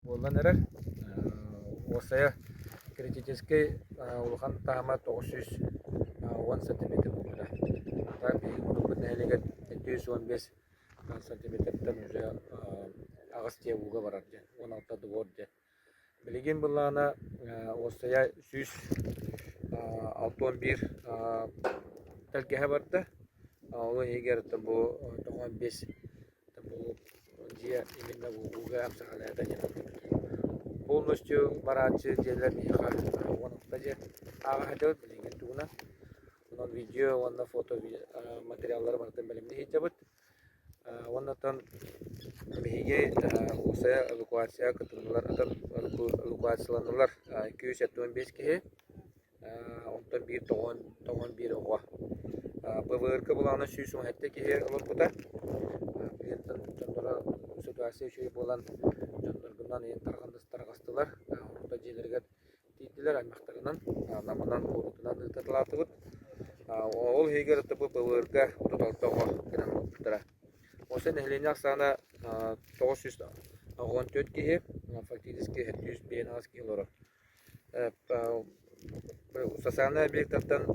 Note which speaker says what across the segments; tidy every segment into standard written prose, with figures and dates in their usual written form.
Speaker 1: Болан эрер. Осая критический улхан тахама 910 сантиметр болуда. Так бу нәлегет 215 сантиметрден уже агыс тебуга барар же. 16 двор же. Билеген булана осая 161 тәлкеһе барда. Ол егер бу 95 бу же именно буга абсахалада полностью барачы жерлер миха оның таже ага хатет билеген тугуна онон видео онна фото материаллар бартын билимди хитебит оннотон миге уса эвакуация кытымлар атар эвакуацияланулар 275 кеhe онтон бир тогон бир ого БВРК буланы сүйсүн хатте кеhe олорбута билеттен жонлора ситуация шүй болан жонлоргунан ен таргандыстар гастылар орта жерлерге тийдилер аймактарынан намынан орутунан ытатылатыбыт ол хегер бу БВРК тоталтого гынан олуптара осы нехлене аксана 914 кеhe фактически 715 килоро социальный объекттардан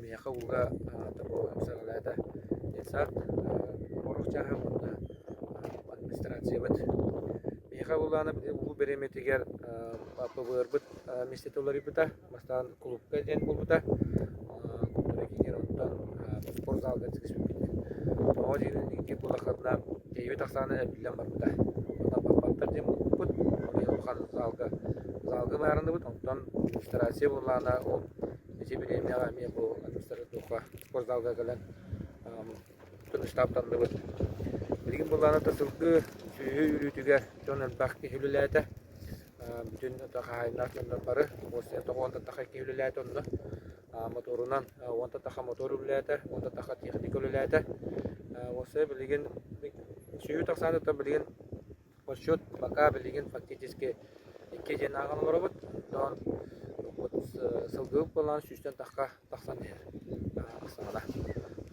Speaker 1: мияха уга табо сагалада инсат орухчаха монда администрация бит мияха уланы бу береметигер ПВР местетолары бита бастан клубка ден булбута културагер оттан спортзалга чыгышып тоодин ики булахатна тейби таксаны билен барбыта онда бапаттар дем бут охан залга барынды бут оттан администрация булана ол Сибирия ми бу администрация спортзалга келен штабтан бут билген булана тасылгы үйрүтүгө жонун бакки хүлүләтә бүтүн тахайнактан бары осы тогонда тахай хүлүләтә онда моторунан онда таха мотор хүлүләтә онда таха техника хүлүләтә осы билген сүйү таксаны та билген подсчет пока билген фактически эки женаган робот дон сылгып болан сүстен таксан дер аксана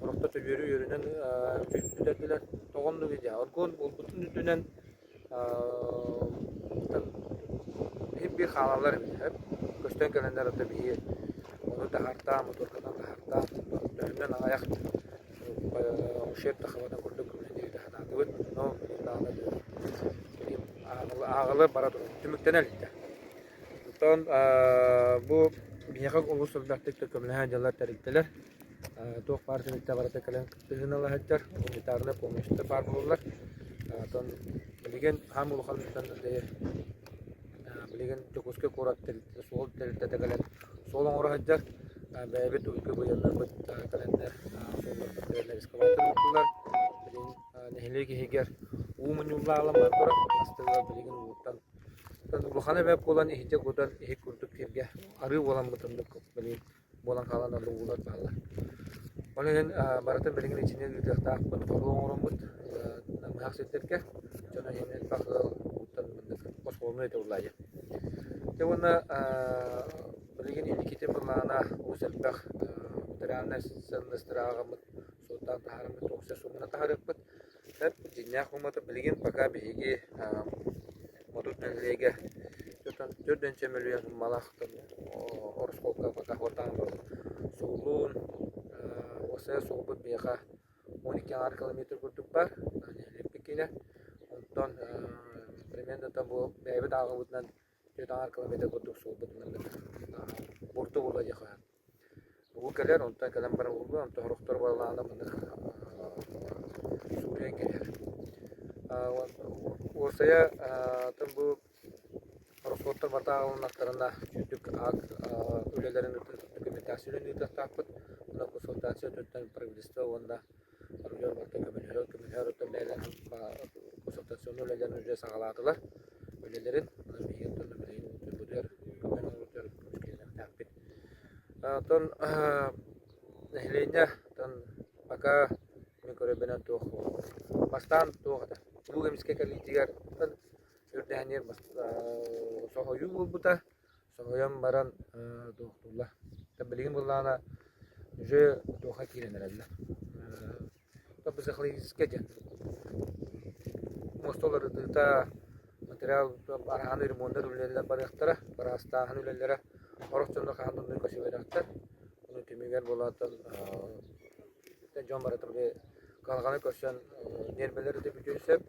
Speaker 1: орокто төбөрү өрүнөн жүттүдөлөр тогонду видео оргон бул бүтүн дүнөн hep bir halalar hep kösten gelenler de bir onu da harta motordan da harta dönümden ayak şert havadan kurduk ne de hata evet no ağalı para tümükten elinde ton bu biyakak ulusal daktik tökümlüğe jalar terikteler toq partilikte barata kalen tühünalı hacer unitarına pomuşta parmollar ton bilgen hamul halından de bilgen jokuske korat sol telte tegelen solon ora hacer bebet ülke bu yerler bu kalenler sollar terler eskavatorlar bilgen nehleki heger umunyulla alamlar kora astırlar bilgen utan bu xana web olan ihce godan ihek kurduk kirge arı olan mıtındık bilgen bolan kalan alı ular bağlar Onun baratan bilgin içinde bir takput korluğun orambut mahaksetlerke jona yemen bakal utan mendik koskolunu ete ulayı. Tevana bilgin indikite bulana uselbak terana sendestiragamut sultan taharamut oksa sumuna tahariput hep jinnya humat bilgin paka bihigi modut nelege jotan jodden çemelüyen malaktan oroskolka paka hortan sulun Saya sobat biasa 12 kilometer kurduk var. Yani pikine ondan примерно там bu bebe dağıtından 4 kilometer kurduk sobat mendik. Bortu olacak. Bu kadar ondan kalan para oldu. Ondan horoktor bağlandı mendik. Suriye gelir. O saya tam bu horoktor batağının aktarında çünkü ülkelerin dokumentasyonu takip на консультацию тотан правительство онда аржор барта көмөлөр төлөйлөр консультацияны лелер уже сагалатылар өлелерин мигентон бүдөр көмөлөр мушкилдер таппит тон нехлене тон пока микробенен тох бастан тохта бугемиске калитигер тон үрдәнер сохою булбута сохоям баран тохтулла табилин буллана уже тоха киренелер. Табы захлыйскеде. Мостолары да материал барахан ремонтер үлелер барыктара, барастахан үлелere орокчонда хандын көчөбөдактар. Уну түмүгер болатын жон баратыр бе калганы көчөн нербелери деп бүтүнсөп,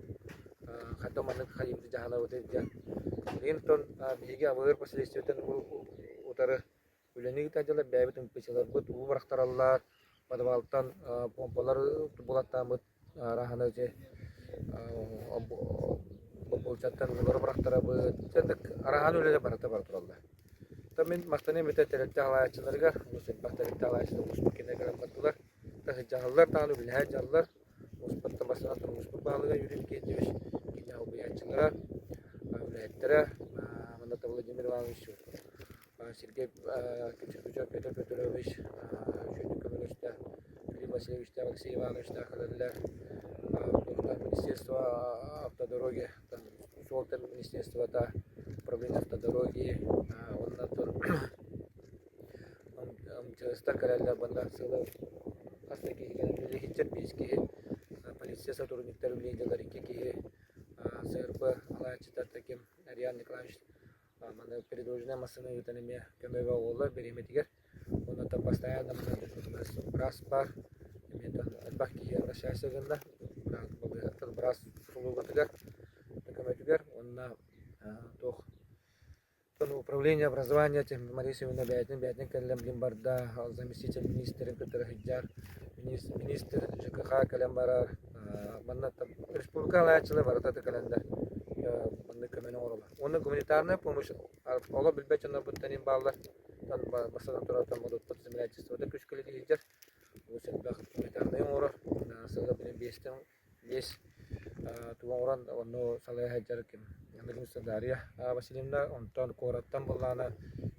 Speaker 1: хатаманы кайымды жахана өтөп жа. Линтон биге авыр последствиятан утары үлени тажала бәбитин печалар бут у барактараллар, подвалдан помпалар булаттамыт рахана же болчаттан улар барактара бут. Сендик арахан үлеле барата бар туралла. Tamen mastane mete terette halayatçılarga, musibbat terette halayatçılar musbikine gelen battılar. Taşı canlılar tanı bilha canlılar. Musbatta basınatın musbik bağlıga yürüyüp geçmiş. Kine hubiyatçılara, ületlere, manda tabla cemir varmış. Sergey Küçük Peter Petrovich, Şöyle Kamiluş'ta, Filip Vasilievич'te, Alexey Ivanovич'te kalırlar. Министерство автодороги, Солтер Министерство управления автодороги, стакаралла банда сылы астаки генерали хитчер бийски полиция сотрудниктер үлейділер икеки сырпы алайчытар таким Ариан Николаевич мана передвижная машина ютанеме көмөбө олар береметигер онда постоянно брас бар мен албак ки обращайсыгында брас сулугатыгер көмөтүгер онна тох управление образования Марисовна Бятин Калем Лимбарда, заместитель министра Петр Хиджар, министр ЖКХ Калем Барар, республика лайчылы барататы календар, манны көмені орала. Оны гуманитарная помощь, ола билбечанар буттанин баллар, басадан турatan модут подземлячествода күшкілі Хиджар, осы гуманитарная орар, сылы білен бес туан оран, оны салая Хиджар кем. Дарья Васильевна, он тон коротан булана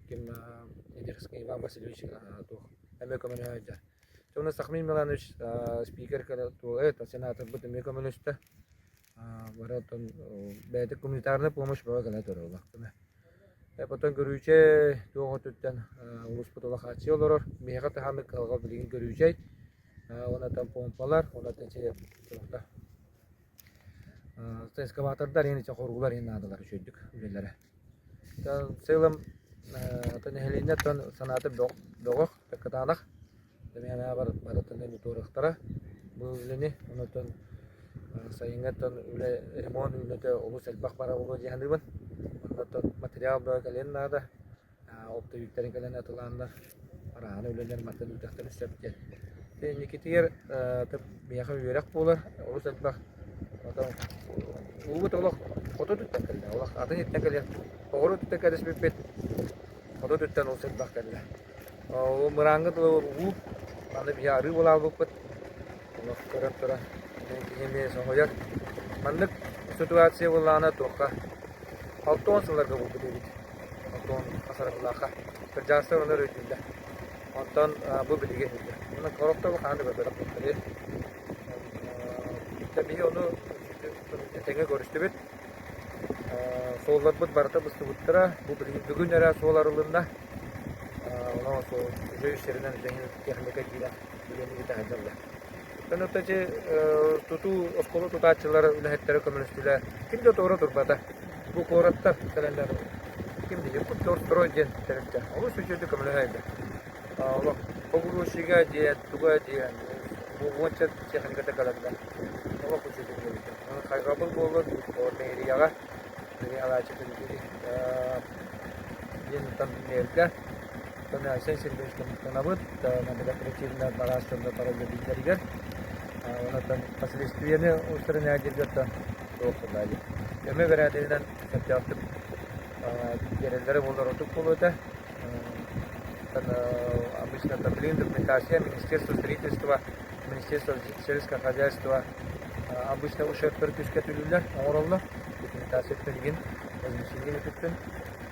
Speaker 1: ким Недерский Иван Васильевич тух эмекомунажа. Чона Сахмин Миланович спикер кала то это сенатор бут эмекомунажта. Баратон бәйте гуманитарная помощь бага кала торыла. Потом görücü тоғы төттен улус потолах ачылар. Мега тахамы калга билген görücü. Ona там помпалар, ona тенче тоқта. Эскаватордар ени чакыргулар ени адылар шөйдүк үлелере. Сыйлым тенелине тон санаты догох такатанах. Демена бар баратын моторухтара. Бу үлени онотон сайынгатон үле ремонт үлете олус элбак бара болу жаһандыбын. Онотон материал да кален нада. Опты виктерин кален атыландар. Араны үлелер матен үтәктен өстөп. Никитер теп бияха үрәк булар. Олус элбак Ugu tolok foto tuttan kalla. Olah atan yettan kalla. Ogoro tuttan kalla sebebet. Foto tuttan olsun bak kalla. O merangat lo ugu. Anda biar hari bola bukat. Olah kera. Ini semuanya. Mandak situasi bola ana toka. Alton selar ke buku dewi. Alton asar belaka. Kerjasa mana rejimda. Alton bu beli gitu. Mana korupta bukan ada beberapa kali. Tapi onu теңе көрүштүбүт. Соллар бут барта бустуттара, бу бүгүн эра солар ылында. Она со жөйшеринен жеңил техника кийла, билени тажалла. Танытачы туту осколу тутачылар үлехеттери көмөлүстүлөр. Кимде тоора турбата. Бу кораттар календар. Кимде жепут тор жен теректе. Алуу сөйдү көмөлөйдү. Алла огурушига же туга же бу вонча техника календар. Алла көчөдү. Хайгабыл болот, орнерияга, алачы төлөдү. Ентан мерга, тана сенсирлеш танабыт, мандага причина барастында параллель билдирген. Онотан последствияны устранять ажыргатта токтолду. Эме бераден саптап жерелдери болор отуп болууда. Обычно таблин документация Министерства строительства, Министерства сельского хозяйства обычно ушер перкүскә төлүләр, ораллар, документация төлгән, возмещение көттен.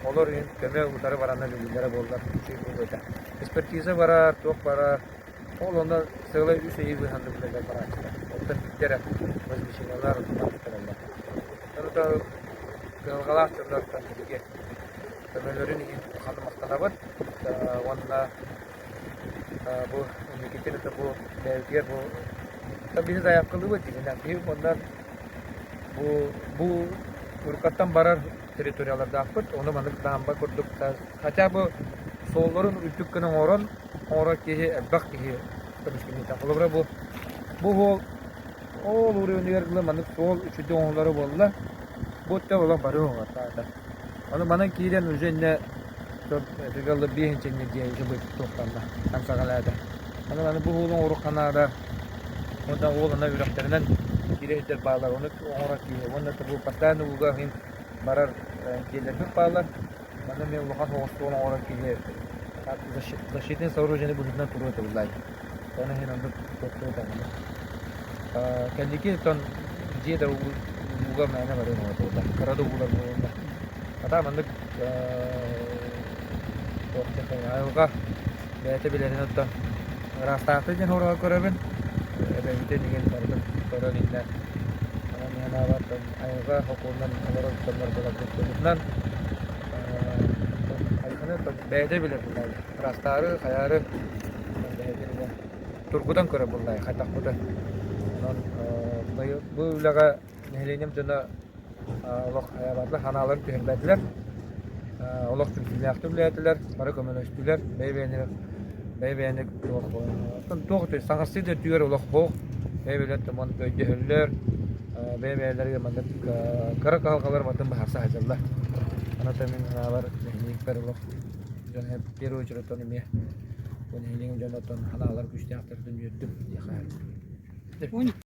Speaker 1: Олар ин көмө утары бараннан төлүләр булдылар, чөй булды. Экспертиза бара, ток бара. Ол онда сыйлай үсө егы ханды билер бара. Отта биттер возмещениелар баралар. Тарта галгалар төрләртән диге. Көмөлөрүн ханды мактанабат. Онда бу мемлекеттен бу белгер бу Tabii saya kılıbı değil. Yani bir ondan bu Urkattan barar teritoriyalarda akpıt, onu mandık dağamba kurduk. Hatta bu solların ütükkünün oran, ora kihi, elbak kihi, kırışkını takılır bu hol, ol uğruyor üniversitede mandık sol üçüde onları bolla, bu da olan barı var zaten. Onu bana kihiren üzerine çok tıkalı bir hinçenle diye bu toplanda, kamsakalada. Onu bu holun oru kanada, ondan oğluna yüreklerinden biri eder bağlar, onu ora kihi, onu da bu pastanı uğga hin barar gelir bir bağlar. Bana ne uluhan hoğustu ona ora kihi, защитный сооружение будет на туру это улай. Она хена андык топтой таманы. Кандики тон где да уга мэна баре но тода. Караду улар болда. Ата мандык топтой айылга бәте билерин оттан. Растаакты ден хорога көрөбүн. Эбемите деген бардык көрөн инде. Ана мена баттан айылга хокундан аларга тоннор болот. Bəydə bilir bunlar. Rastarı, xayarı turgudan görə bunlar, xataq buda. Bu ulağa nehlenim tına Allah hayatlar hanalar töhbətlər. Allah tülküləxtə bilətlər, para kömələşdilər, bəybəyənik toxtu, sanğısı da tüyər Allah xoq, bəybəylər tamam göydəhürlər, bəybəylərə mandat qara qalqalar matın bahasa hacallar. Ana tamin hanalar nehliklər Allah. Hep bir uçurum tanımaya. Bunu hilin jonathan hanalar güçlü aktardım yürüdüm.